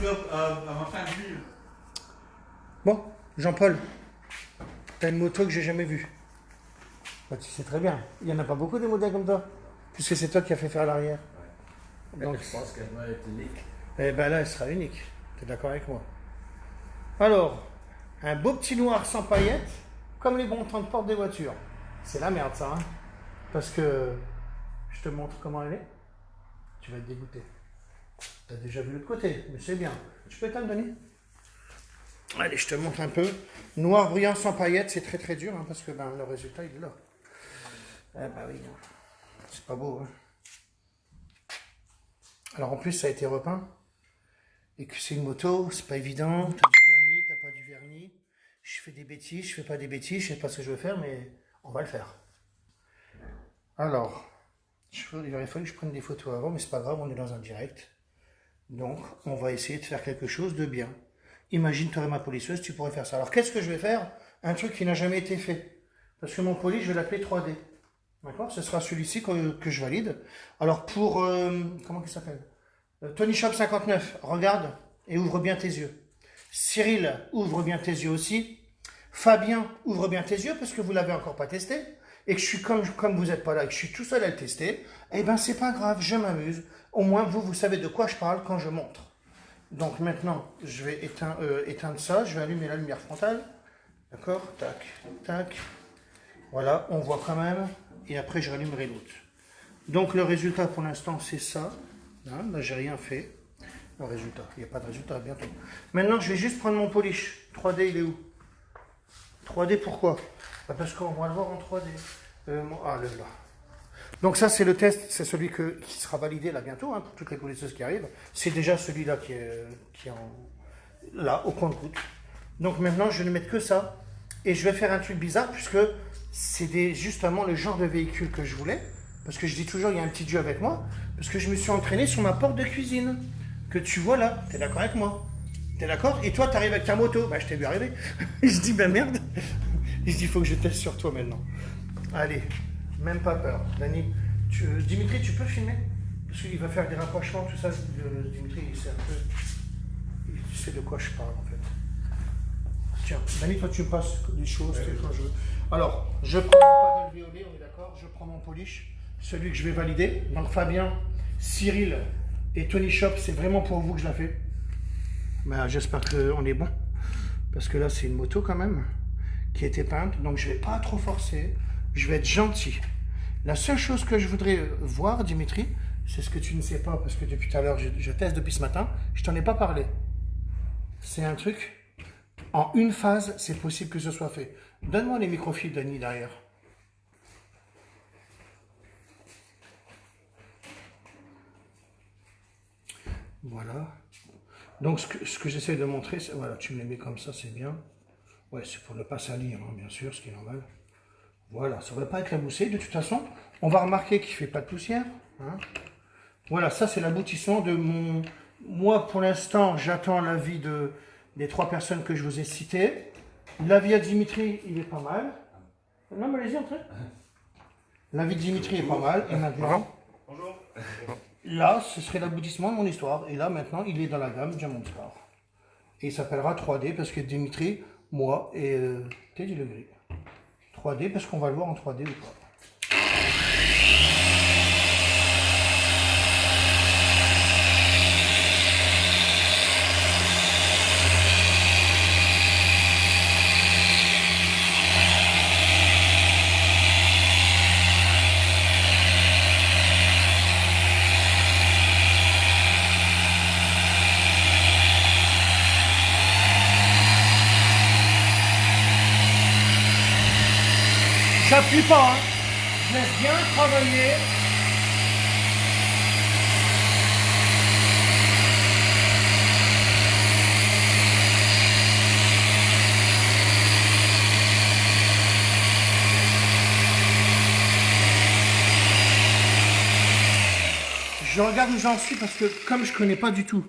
ma fin de vie. Bon, Jean-Paul, t'as une moto que j'ai jamais vue. Bah, tu sais très bien, il n'y en a pas beaucoup des modèles comme toi, puisque c'est toi qui as fait faire l'arrière. Ouais. Donc, Je pense qu'elle va être unique. eh ben là, elle sera unique. Tu es d'accord avec moi? Alors, un beau petit noir sans paillettes, comme les bons temps de porte des voitures. C'est la merde ça, hein? Parce que je te montre comment elle est. Tu vas être dégoûté. Tu as déjà vu l'autre côté, mais c'est bien. Tu peux t'en donner? Allez, je te montre un peu. Noir brillant sans paillettes, c'est très très dur, hein, parce que ben, le résultat il est là. Ah bah oui, c'est pas beau. Hein. Alors en plus ça a été repeint. Et que c'est une moto, c'est pas évident. T'as du vernis, t'as pas du vernis. Je fais des bêtises, je fais pas des bêtises, je sais pas ce que je veux faire, mais on va le faire. Alors, il aurait fallu que je prenne des photos avant, mais c'est pas grave, on est dans un direct. Donc, on va essayer de faire quelque chose de bien. Imagine, tu aurais ma polisseuse, tu pourrais faire ça. Alors, qu'est-ce que je vais faire? Un truc qui n'a jamais été fait. Parce que mon poli, je vais l'appeler 3D. D'accord? Ce sera celui-ci que je valide. Alors, pour... comment il s'appelle? Tony Shop 59, regarde et ouvre bien tes yeux. Cyril, ouvre bien tes yeux aussi. Fabien, ouvre bien tes yeux parce que vous ne l'avez encore pas testé. Et que je suis comme vous n'êtes pas là et que je suis tout seul à le tester. Eh ben, c'est pas grave, je m'amuse. Au moins, vous savez de quoi je parle quand je montre. Donc maintenant, je vais éteindre ça. Je vais allumer la lumière frontale. D'accord? Tac, tac. Voilà, on voit quand même. Et après, je rallumerai l'autre. Donc, le résultat pour l'instant, c'est ça. Hein, là, j'ai rien fait. Le résultat, il n'y a pas de résultat, bientôt. Maintenant, je vais juste prendre mon polish. 3D, il est où? 3D, pourquoi? Parce qu'on va le voir en 3D. Ah, là. Donc ça, c'est le test, c'est celui qui sera validé là bientôt, hein, pour toutes les polisseuses qui arrivent. C'est déjà celui-là qui est là, au compte-gouttes. Donc maintenant, je ne vais mettre que ça. Et je vais faire un truc bizarre, puisque c'est justement le genre de véhicule que je voulais. Parce que je dis toujours, il y a un petit dieu avec moi. Parce que je me suis entraîné sur ma porte de cuisine. Que tu vois là. T'es d'accord avec moi? T'es d'accord? Et toi, t'arrives avec ta moto. Bah, je t'ai vu arriver. Je dis, ben merde. Je dis, il faut que je teste sur toi maintenant. Allez, même pas peur. Dani, Dimitri, tu peux filmer? Parce qu'il va faire des rapprochements, tout ça. Dimitri, il sait un peu. Il sait de quoi je parle en fait. Tiens, Dani, toi, tu me passes des choses quand je veux. Alors, je prends mon paddle violet, on est d'accord? Je prends mon polish, celui que je vais valider. Donc, Fabien, Cyril et Tony Shop, c'est vraiment pour vous que je la fais. Ben, j'espère qu'on est bon. Parce que là, c'est une moto quand même qui a été peinte. Donc, je ne vais pas trop forcer. Je vais être gentil. La seule chose que je voudrais voir, Dimitri, c'est ce que tu ne sais pas, parce que depuis tout à l'heure, je teste depuis ce matin, je t'en ai pas parlé. C'est un truc, en une phase, c'est possible que ce soit fait. Donne-moi les microfibres, Dani, derrière. Voilà. Donc, ce que j'essaie de montrer, c'est... Voilà, tu me les mets comme ça, c'est bien. Ouais, c'est pour ne pas salir, hein, bien sûr, ce qui est normal. Voilà, ça ne va pas être la moussée. De toute façon, on va remarquer qu'il ne fait pas de poussière. Hein. Voilà, ça, c'est l'aboutissement de mon... Moi, pour l'instant, j'attends l'avis des 3 personnes que je vous ai citées. L'avis à Dimitri, il est pas mal. Non, mais allez-y, entrez. L'avis de Dimitri est pas mal. Et maintenant... Bonjour. Là, ce serait l'aboutissement de mon histoire. Et là, maintenant, il est dans la gamme Diamond Sport. Et il s'appellera 3D parce que Dimitri, moi et Teddy Le Gris. 3D parce qu'on va le voir en 3D ou pas. J'appuie pas, hein. Je laisse bien travailler. Je regarde où j'en suis parce que comme je connais pas du tout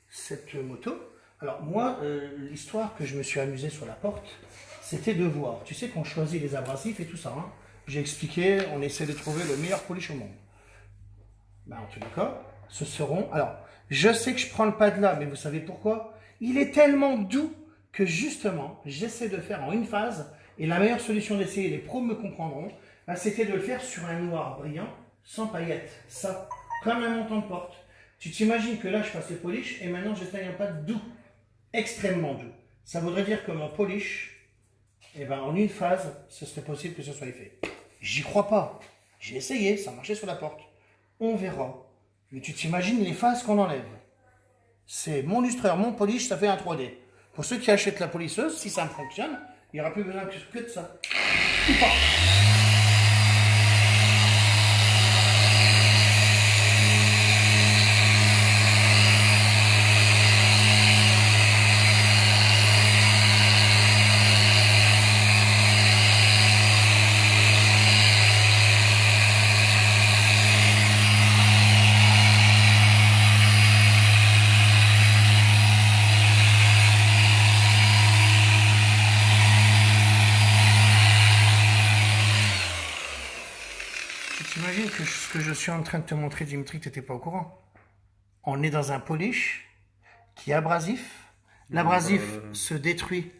cette moto, alors moi, l'histoire que je me suis amusé sur la porte, c'était de voir. Tu sais qu'on choisit les abrasifs et tout ça. Hein. J'ai expliqué, on essaie de trouver le meilleur polish au monde. Ben, tu es d'accord? Ce seront... Alors, Je sais que je prends le pas de là, mais vous savez pourquoi? Il est tellement doux que justement, j'essaie de faire en une phase, et la meilleure solution d'essayer, les pros me comprendront, bah, c'était de le faire sur un noir brillant, sans paillettes. Ça, comme un montant de porte. Tu t'imagines que là, je passe le polish, et maintenant, j'essaye un pas doux, extrêmement doux. Ça voudrait dire que mon polish, eh ben, en une phase, ce serait possible que ce soit fait. J'y crois pas. J'ai essayé, ça marchait sur la porte. On verra. Mais tu t'imagines les phases qu'on enlève. C'est mon lustreur, mon polish, ça fait un 3D. Pour ceux qui achètent la polisseuse, si ça fonctionne, il n'y aura plus besoin que de ça. Ou pas. T'imagines que ce que je suis en train de te montrer, Dimitri, tu n'étais pas au courant. On est dans un polish qui est abrasif. L'abrasif se détruit.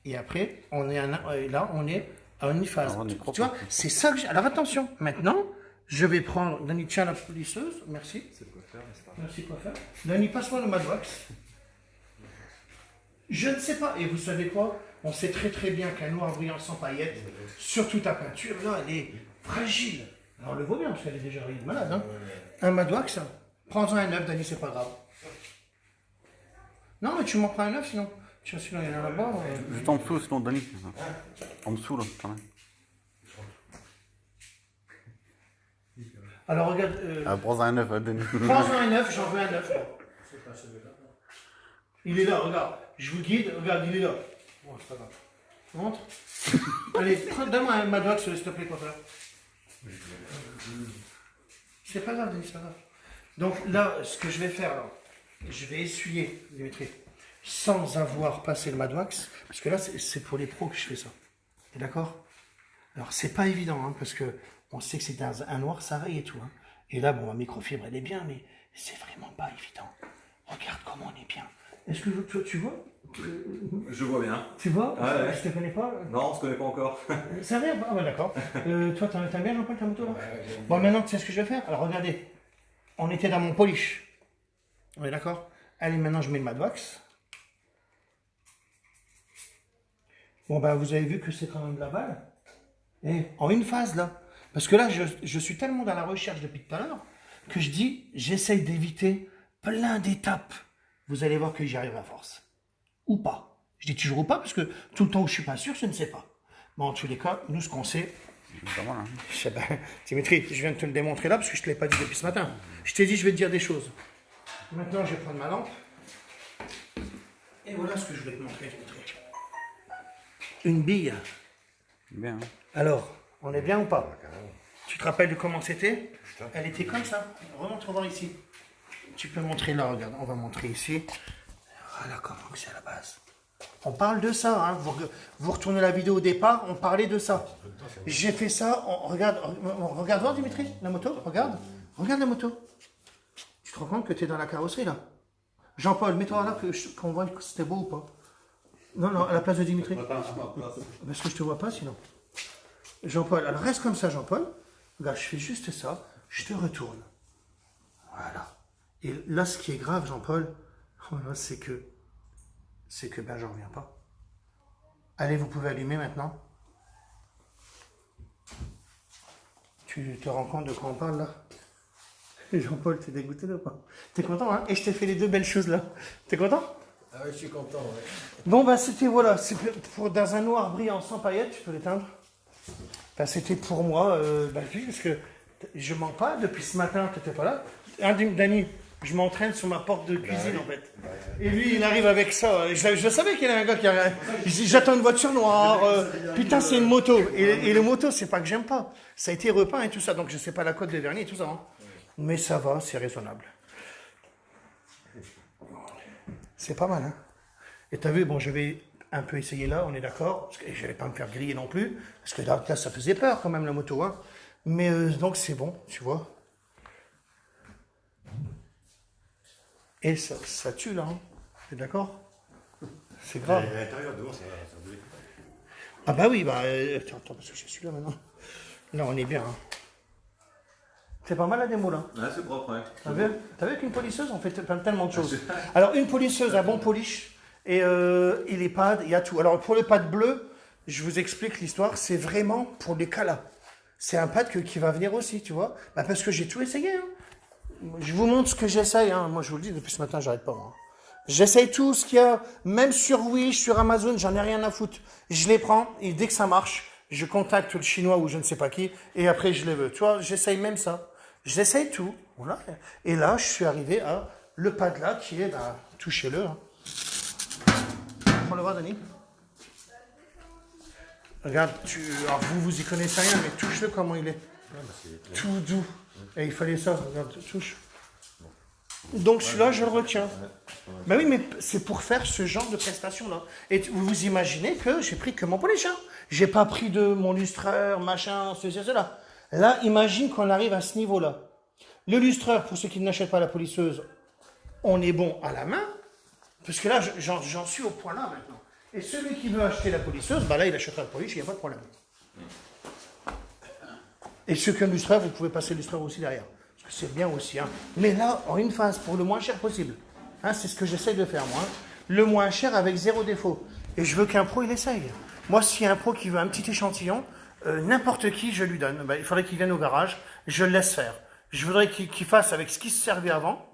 Et après, là, on est à une phase. Tu vois, c'est ça que j'ai. Alors attention, maintenant, je vais prendre. Dani, tiens la polisseuse. Merci. C'est quoi faire, n'est-ce pas? Merci, quoi faire. Dani, passe-moi le Madwax. Je ne sais pas. Et vous savez quoi? On sait très très bien qu'un noir brillant sans paillettes, surtout ta peinture, là, elle est fragile. Alors, on le voit bien, parce qu'elle est déjà malade. Hein. Un Madwax, prends-en un neuf, Dani, c'est pas grave. Non, mais tu m'en prends un neuf, sinon. Tiens, sinon, il y en a là-bas. Juste en dessous, sinon, Dani. En dessous, là, quand même. Alors, regarde. Prends un neuf, Dani. Prends-en un neuf, j'en veux un neuf. C'est pas celui-là. Il est là, regarde. Je vous guide, regarde, il est là. Bon, c'est pas grave. Montre. Allez, donne-moi un Madwax, s'il te plaît, quoi faire. C'est pas grave, Denis, c'est pas grave. Donc là, ce que je vais faire, là, je vais essuyer, Dimitri, sans avoir passé le Madwax, parce que là, c'est pour les pros que je fais ça. T'es d'accord? Alors, c'est pas évident, hein, parce que on sait que c'est un noir sarré et tout. Hein. Et là, bon, ma microfibre, elle est bien, mais c'est vraiment pas évident. Regarde comment on est bien. Est-ce que toi, tu vois? Je vois bien. Tu vois? Ah ouais. Je te connais pas? Non, on se connaît pas encore. C'est vrai? Ah ouais, d'accord. Toi, t'aimes bien Jean-Paul ta moto là? Bon, maintenant, tu sais ce que je vais faire? Alors, regardez. On était dans mon polish. On est d'accord? Allez, maintenant, je mets le Madwax. Bon, ben, vous avez vu que c'est quand même de la balle. Et en une phase, là. Parce que là, je suis tellement dans la recherche depuis tout à l'heure que je dis, j'essaye d'éviter plein d'étapes. Vous allez voir que j'y arrive à force. Ou pas. Je dis toujours ou pas, parce que tout le temps où je suis pas sûr, je ne sais pas. Bon, en tous les cas, nous, ce qu'on sait... Pas mal, hein. Je sais pas. Dimitri, je viens de te le démontrer là, parce que je ne te l'ai pas dit depuis ce matin. Je t'ai dit, je vais te dire des choses. Maintenant, je vais prendre ma lampe. Et voilà ce que je voulais te montrer, Dimitri. Une bille. Bien. Hein. Alors, on est bien ou pas? Tu te rappelles de comment c'était? Elle était comme ça. Remonte voir ici. Tu peux montrer là, regarde. On va montrer ici. Voilà comment c'est à la base. On parle de ça. Hein. Vous retournez la vidéo au départ, on parlait de ça. J'ai fait ça. Regarde voir, Dimitri, la moto. Regarde. Regarde la moto. Tu te rends compte que tu es dans la carrosserie, là? Jean-Paul, mets-toi là, qu'on voit que c'était beau ou pas. Non, non, à la place de Dimitri. Parce que je te vois pas, sinon. Jean-Paul, alors reste comme ça, Jean-Paul. Regarde, je fais juste ça. Je te retourne. Voilà. Et là, ce qui est grave, Jean-Paul, c'est que ben, je reviens pas. Allez, vous pouvez allumer maintenant. Tu te rends compte de quoi on parle là? Jean-Paul, t'es dégoûté là ou pas? T'es content, hein? Et je t'ai fait les deux belles choses là. T'es content? Ah oui, je suis content, ouais. Bon, bah c'était, voilà, c'est dans un noir brillant sans paillettes, tu peux l'éteindre. Ben, c'était pour moi, parce que je mens pas, depuis ce matin, tu n'étais pas là. Dani, je m'entraîne sur ma porte de cuisine en fait. Et lui, il arrive avec ça. Je savais qu'il y avait un gars qui arrive. Je dis, j'attends une voiture noire. Putain, c'est une moto. Et le moto, c'est pas que j'aime pas. Ça a été repeint et tout ça, donc je sais pas la cote de vernis et tout ça. Hein. Mais ça va, c'est raisonnable. C'est pas mal, hein. Et t'as vu, bon, je vais un peu essayer là, on est d'accord, parce que je vais pas me faire griller non plus, parce que là, ça faisait peur quand même la moto, hein. Mais donc c'est bon, tu vois. Et ça tue là, hein. T'es d'accord? C'est grave. À l'intérieur, devant, ça brûle. Ah bah oui, bah attends, parce que je suis là maintenant. Là, on est bien. Hein. C'est pas mal la démo là. Ouais, c'est propre, ouais. T'as vu qu'une polisseuse, on fait tellement de choses. Alors, une polisseuse, un bon polish, et les pads, il y a tout. Alors, pour le pad bleu, je vous explique l'histoire, c'est vraiment pour les cas là. C'est un pad qui va venir aussi, tu vois. Bah, parce que j'ai tout essayé. Hein. Je vous montre ce que j'essaye. Hein. Moi, je vous le dis, depuis ce matin, j'arrête pas. Moi. J'essaye tout ce qu'il y a, même sur Wish, sur Amazon, j'en ai rien à foutre. Je les prends, et dès que ça marche, je contacte le chinois ou je ne sais pas qui, et après, je les veux. Tu vois, j'essaye même ça. J'essaye tout. Voilà. Et là, je suis arrivé à le pad là, qui est, bah, touchez-le. Hein. On le voir, Denis. Regarde, alors vous y connaissez rien, mais touche-le comment il est. Tout doux. Et il fallait ça, regarde, touche. Donc celui-là, je le retiens. Ben oui, mais c'est pour faire ce genre de prestation-là. Et vous imaginez que j'ai pris que mon polish. Hein. J'ai pas pris de mon lustreur, machin, ceci, cela. Là, imagine qu'on arrive à ce niveau-là. Le lustreur, pour ceux qui n'achètent pas la polisseuse, on est bon à la main. Parce que là, j'en suis au point là maintenant. Et celui qui veut acheter la polisseuse, bah là, il achètera le polish, il n'y a pas de problème. Et ceux qui ont le lustreur, vous pouvez passer le lustreur aussi derrière. Parce que c'est bien aussi. Hein. Mais là, en une phase, pour le moins cher possible. Hein, c'est ce que j'essaie de faire, moi. Hein. Le moins cher avec 0 défaut. Et je veux qu'un pro, il essaye. Moi, s'il y a un pro qui veut un petit échantillon, n'importe qui, je lui donne. Ben, il faudrait qu'il vienne au garage, je le laisse faire. Je voudrais qu'il fasse avec ce qui se servait avant,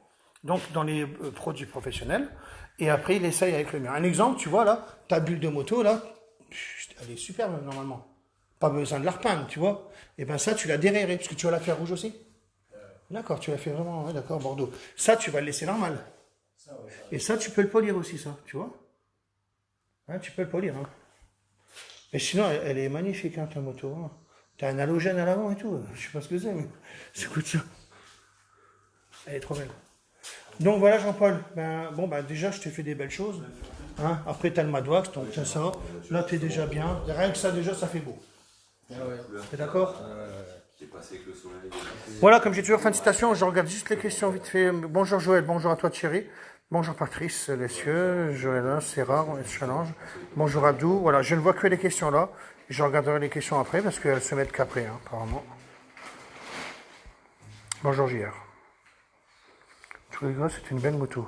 donc dans les produits professionnels, et après, il essaye avec le mien. Un exemple, tu vois, là, ta bulle de moto, là, elle est superbe, normalement. Pas besoin de la repeindre, tu vois. Et bien ça, tu l'as dérayé, parce que tu vas la faire rouge aussi. D'accord, tu l'as fait vraiment, ouais, d'accord, Bordeaux. Ça, tu vas le laisser normal. Et ça, tu peux le polir aussi, ça, tu vois. Hein, tu peux le polir. Hein. Et sinon, elle est magnifique, hein, ta moto. Hein. T'as un halogène à l'avant et tout. Je sais pas ce que c'est, mais c'est quoi ça. Elle est trop belle. Donc voilà, Jean-Paul. Ben, déjà, je t'ai fait des belles choses. Hein. Après, t'as le Madwax, donc t'as ça. Là, t'es déjà bien. Rien que ça, déjà, ça fait beau. T'es d'accord? Voilà, comme j'ai toujours fin de citation, je regarde juste les questions vite fait. Bonjour Joël, bonjour à toi Thierry. Bonjour Patrice, les cieux. Joël, c'est rare, on challenge. Bonjour Abdou. Voilà, je ne vois que les questions là. Je regarderai les questions après parce qu'elles se mettent qu'après, hein, apparemment. Bonjour JR. Tous les gars, c'est une belle moto.